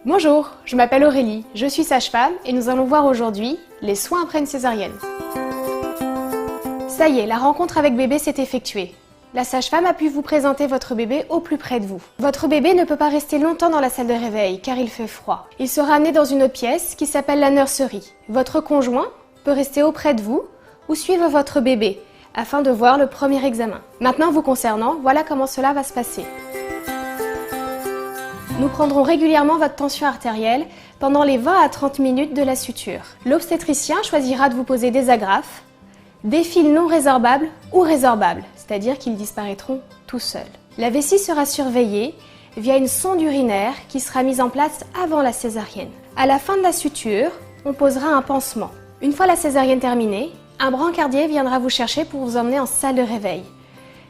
Bonjour, je m'appelle Aurélie, je suis sage-femme et nous allons voir aujourd'hui les soins après une césarienne. Ça y est, la rencontre avec bébé s'est effectuée. La sage-femme a pu vous présenter votre bébé au plus près de vous. Votre bébé ne peut pas rester longtemps dans la salle de réveil car il fait froid. Il sera amené dans une autre pièce qui s'appelle la nursery. Votre conjoint peut rester auprès de vous ou suivre votre bébé afin de voir le premier examen. Maintenant vous concernant, voilà comment cela va se passer. Nous prendrons régulièrement votre tension artérielle pendant les 20 à 30 minutes de la suture. L'obstétricien choisira de vous poser des agrafes, des fils non résorbables ou résorbables, c'est-à-dire qu'ils disparaîtront tout seuls. La vessie sera surveillée via une sonde urinaire qui sera mise en place avant la césarienne. À la fin de la suture, on posera un pansement. Une fois la césarienne terminée, un brancardier viendra vous chercher pour vous emmener en salle de réveil.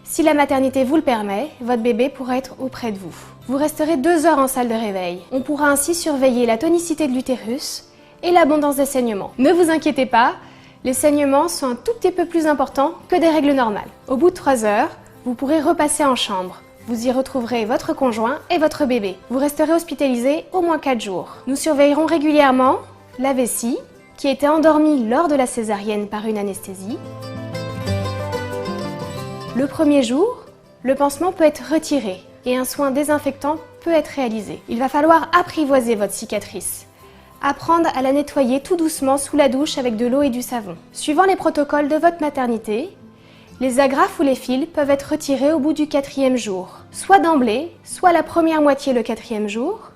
Si la maternité vous le permet, votre bébé pourra être auprès de vous. Vous resterez 2 heures en salle de réveil. On pourra ainsi surveiller la tonicité de l'utérus et l'abondance des saignements. Ne vous inquiétez pas, les saignements sont un tout petit peu plus importants que des règles normales. Au bout de 3 heures, vous pourrez repasser en chambre. Vous y retrouverez votre conjoint et votre bébé. Vous resterez hospitalisé au moins 4 jours. Nous surveillerons régulièrement la vessie, qui était endormie lors de la césarienne par une anesthésie. Le premier jour, le pansement peut être retiré et un soin désinfectant peut être réalisé. Il va falloir apprivoiser votre cicatrice. Apprendre à la nettoyer tout doucement sous la douche avec de l'eau et du savon. Suivant les protocoles de votre maternité, les agrafes ou les fils peuvent être retirés au bout du 4e jour, soit d'emblée, soit la première moitié le 4e jour,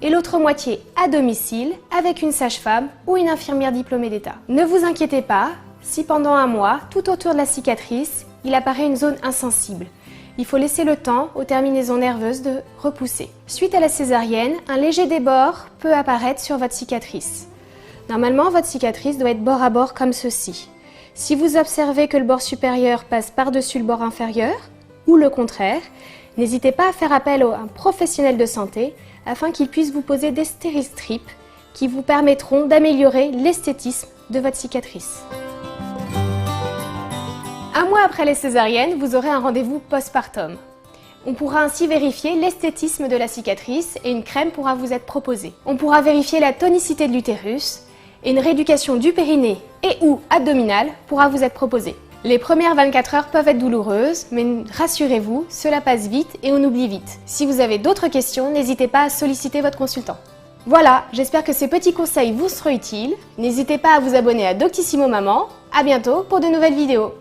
et l'autre moitié à domicile avec une sage-femme ou une infirmière diplômée d'État. Ne vous inquiétez pas, si pendant un mois, tout autour de la cicatrice, il apparaît une zone insensible. Il faut laisser le temps aux terminaisons nerveuses de repousser. Suite à la césarienne, un léger débord peut apparaître sur votre cicatrice. Normalement, votre cicatrice doit être bord à bord comme ceci. Si vous observez que le bord supérieur passe par-dessus le bord inférieur, ou le contraire, n'hésitez pas à faire appel à un professionnel de santé afin qu'il puisse vous poser des stéristrips qui vous permettront d'améliorer l'esthétisme de votre cicatrice. Un mois après les césariennes, vous aurez un rendez-vous postpartum. On pourra ainsi vérifier l'esthétisme de la cicatrice et une crème pourra vous être proposée. On pourra vérifier la tonicité de l'utérus et une rééducation du périnée et ou abdominale pourra vous être proposée. Les premières 24 heures peuvent être douloureuses, mais rassurez-vous, cela passe vite et on oublie vite. Si vous avez d'autres questions, n'hésitez pas à solliciter votre consultant. Voilà, j'espère que ces petits conseils vous seront utiles. N'hésitez pas à vous abonner à Doctissimo Maman. À bientôt pour de nouvelles vidéos.